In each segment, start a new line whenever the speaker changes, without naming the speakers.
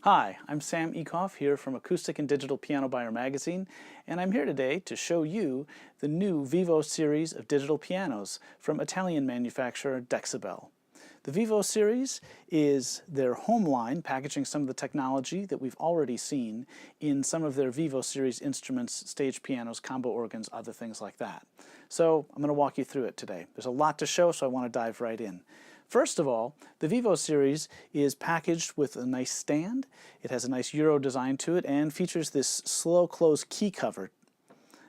Hi, I'm Sam Ekoff here from Acoustic and Digital Piano Buyer magazine, and I'm here today to show you the new Vivo series of digital pianos from Italian manufacturer Dexibel. The Vivo series is their home line, packaging some of the technology that we've already seen in some of their Vivo series instruments, stage pianos, combo organs, other things like that. So I'm going to walk you through it today. There's a lot to show, so I want to dive right in. First of all, the Vivo series is packaged with a nice stand. It has a nice Euro design to it and features this slow close key cover.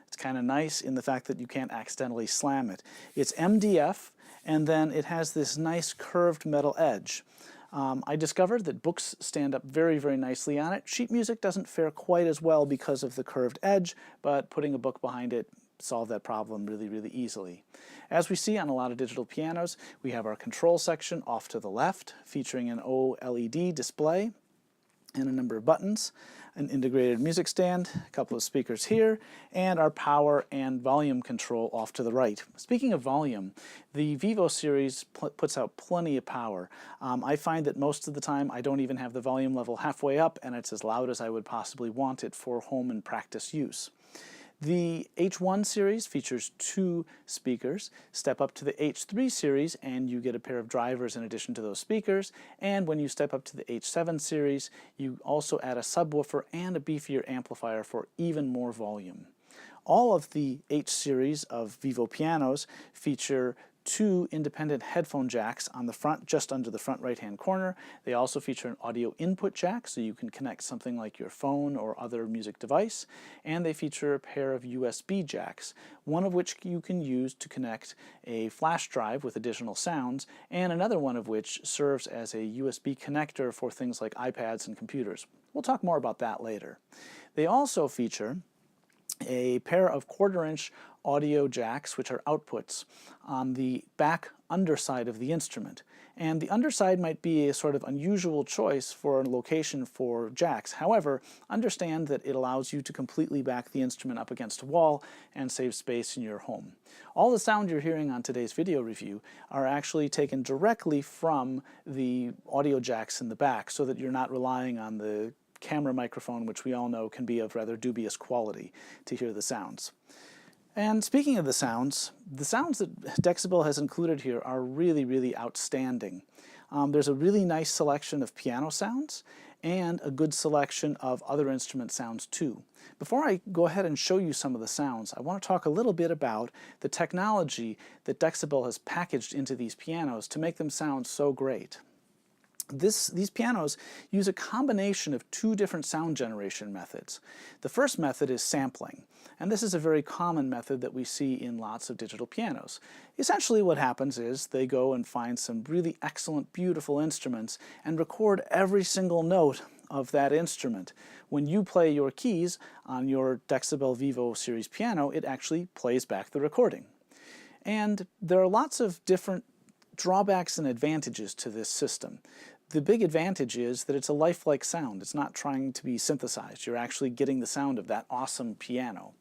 It's kind of nice in the fact that you can't accidentally slam it. It's MDF, and then it has this nice curved metal edge. I discovered that books stand up very, very nicely on it. Sheet music doesn't fare quite as well because of the curved edge, but putting a book behind it solve that problem really, really easily. As we see on a lot of digital pianos, we have our control section off to the left, featuring an OLED display and a number of buttons, an integrated music stand, a couple of speakers here, and our power and volume control off to the right. Speaking of volume, the Vivo series puts out plenty of power. I find that most of the time I don't even have the volume level halfway up, and it's as loud as I would possibly want it for home and practice use. The H1 series features 2 speakers. Step up to the H3 series and you get a pair of drivers in addition to those speakers. And when you step up to the H7 series, you also add a subwoofer and a beefier amplifier for even more volume. All of the H series of Vivo pianos feature 2 independent headphone jacks on the front, just under the front right-hand corner. They also feature an audio input jack, so you can connect something like your phone or other music device. And they feature a pair of USB jacks, one of which you can use to connect a flash drive with additional sounds, and another one of which serves as a USB connector for things like iPads and computers. We'll talk more about that later. They also feature a pair of 1/4-inch audio jacks, which are outputs, on the back underside of the instrument. And the underside might be a sort of unusual choice for a location for jacks. However, understand that it allows you to completely back the instrument up against a wall and save space in your home. All the sound you're hearing on today's video review are actually taken directly from the audio jacks in the back, so that you're not relying on the camera microphone, which we all know can be of rather dubious quality, to hear the sounds. And speaking of the sounds that Dexibel has included here are really, really outstanding. There's a really nice selection of piano sounds and a good selection of other instrument sounds too. Before I go ahead and show you some of the sounds, I want to talk a little bit about the technology that Dexibel has packaged into these pianos to make them sound so great. These pianos use a combination of 2 different sound generation methods. The first method is sampling, and this is a very common method that we see in lots of digital pianos. Essentially what happens is they go and find some really excellent, beautiful instruments and record every single note of that instrument. When you play your keys on your Dexibel Vivo series piano, it actually plays back the recording. And there are lots of different drawbacks and advantages to this system. The big advantage is that it's a lifelike sound. It's not trying to be synthesized. You're actually getting the sound of that awesome piano.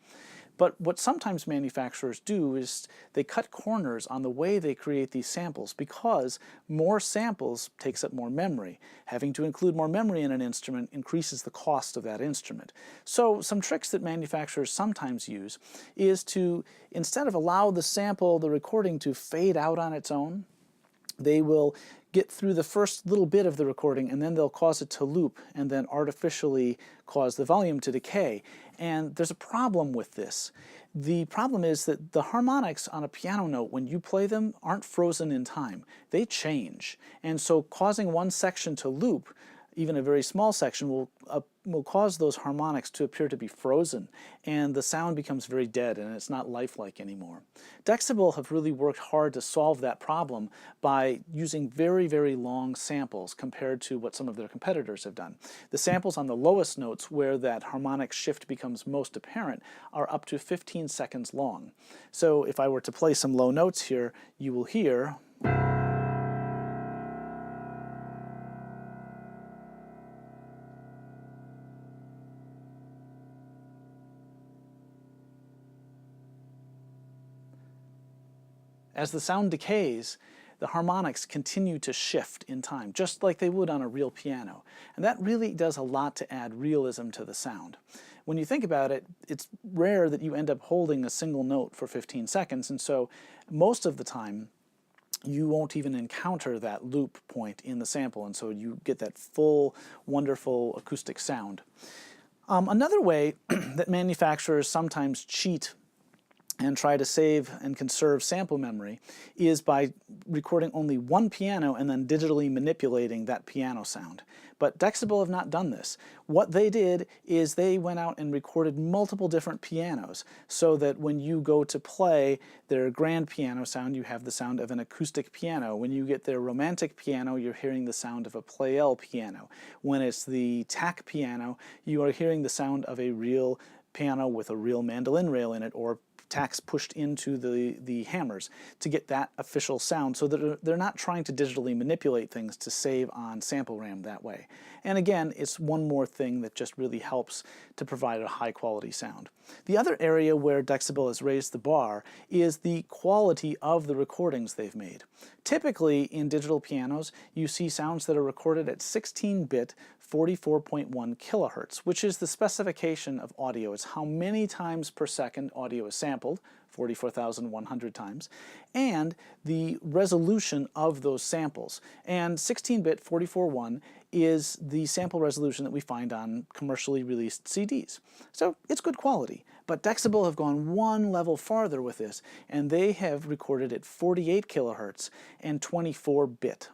But what sometimes manufacturers do is they cut corners on the way they create these samples, because more samples takes up more memory. Having to include more memory in an instrument increases the cost of that instrument. So some tricks that manufacturers sometimes use is to, instead of allow the sample, the recording, to fade out on its own, they will get through the first little bit of the recording and then they'll cause it to loop and then artificially cause the volume to decay. And there's a problem with this. The problem is that the harmonics on a piano note, when you play them, aren't frozen in time. They change. And so causing one section to loop, even a very small section, will cause those harmonics to appear to be frozen, and the sound becomes very dead and it's not lifelike anymore. Dexibel have really worked hard to solve that problem by using very, very long samples compared to what some of their competitors have done. The samples on the lowest notes, where that harmonic shift becomes most apparent, are up to 15 seconds long. So if I were to play some low notes here, you will hear as the sound decays, the harmonics continue to shift in time, just like they would on a real piano. And that really does a lot to add realism to the sound. When you think about it, it's rare that you end up holding a single note for 15 seconds, and so most of the time you won't even encounter that loop point in the sample, and so you get that full, wonderful acoustic sound. Another way that manufacturers sometimes cheat and try to save and conserve sample memory is by recording only one piano and then digitally manipulating that piano sound. But Dexibel have not done this. What they did is they went out and recorded multiple different pianos so that when you go to play their grand piano sound, you have the sound of an acoustic piano. When you get their romantic piano, you're hearing the sound of a Pleyel piano. When it's the tack piano, you are hearing the sound of a real piano with a real mandolin rail in it, or tacks pushed into the hammers to get that official sound, so that they're not trying to digitally manipulate things to save on sample RAM that way. And again, it's one more thing that just really helps to provide a high quality sound. The other area where Dexibel has raised the bar is the quality of the recordings they've made. Typically in digital pianos, you see sounds that are recorded at 16-bit 44.1 kilohertz, which is the specification of audio. It's how many times per second audio is sampled, 44,100 times, and the resolution of those samples. And 16-bit 44.1 is the sample resolution that we find on commercially released CDs. So it's good quality. But Dexibel have gone one level farther with this, and they have recorded at 48 kilohertz and 24-bit.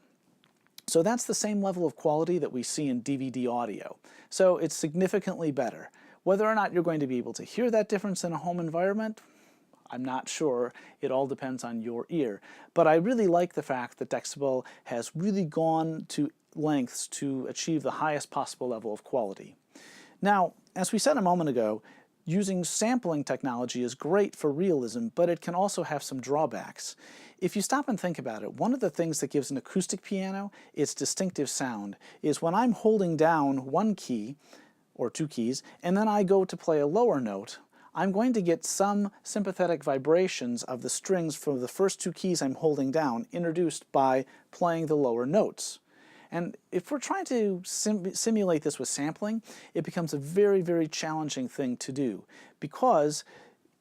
So that's the same level of quality that we see in DVD audio. So it's significantly better. Whether or not you're going to be able to hear that difference in a home environment, I'm not sure. It all depends on your ear. But I really like the fact that Dexibel has really gone to lengths to achieve the highest possible level of quality. Now, as we said a moment ago, using sampling technology is great for realism, but it can also have some drawbacks. If you stop and think about it, one of the things that gives an acoustic piano its distinctive sound is when I'm holding down one key, or two keys, and then I go to play a lower note, I'm going to get some sympathetic vibrations of the strings from the first two keys I'm holding down introduced by playing the lower notes. And if we're trying to simulate this with sampling, it becomes a very, very challenging thing to do, because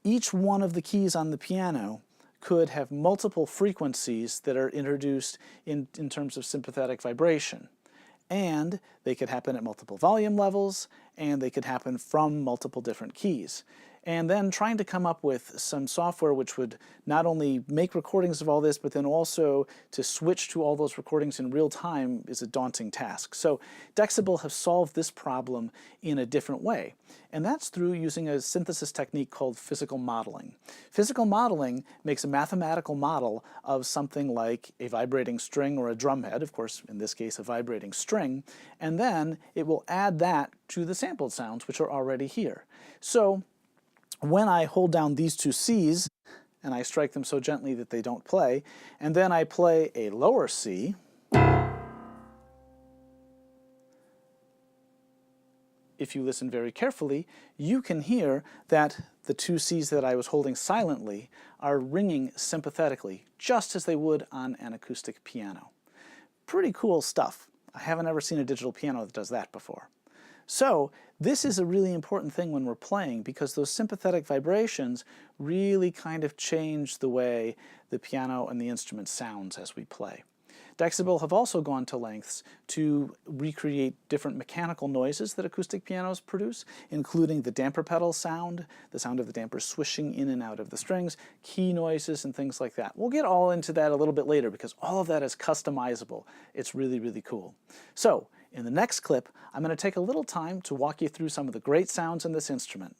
each one of the keys on the piano could have multiple frequencies that are introduced in terms of sympathetic vibration. And they could happen at multiple volume levels, and they could happen from multiple different keys. And then trying to come up with some software which would not only make recordings of all this, but then also to switch to all those recordings in real time is a daunting task. So Dexibel have solved this problem in a different way, and that's through using a synthesis technique called physical modeling. Physical modeling makes a mathematical model of something like a vibrating string or a drum head, of course in this case a vibrating string, and then it will add that to the sampled sounds which are already here. So when I hold down these two C's, and I strike them so gently that they don't play, and then I play a lower C, if you listen very carefully, you can hear that the two C's that I was holding silently are ringing sympathetically, just as they would on an acoustic piano. Pretty cool stuff. I haven't ever seen a digital piano that does that before. So this is a really important thing when we're playing, because those sympathetic vibrations really kind of change the way the piano and the instrument sounds as we play. Dexibel have also gone to lengths to recreate different mechanical noises that acoustic pianos produce, including the damper pedal sound, the sound of the dampers swishing in and out of the strings, key noises, and things like that. We'll get all into that a little bit later, because all of that is customizable. It's really, really cool. So in the next clip, I'm going to take a little time to walk you through some of the great sounds in this instrument.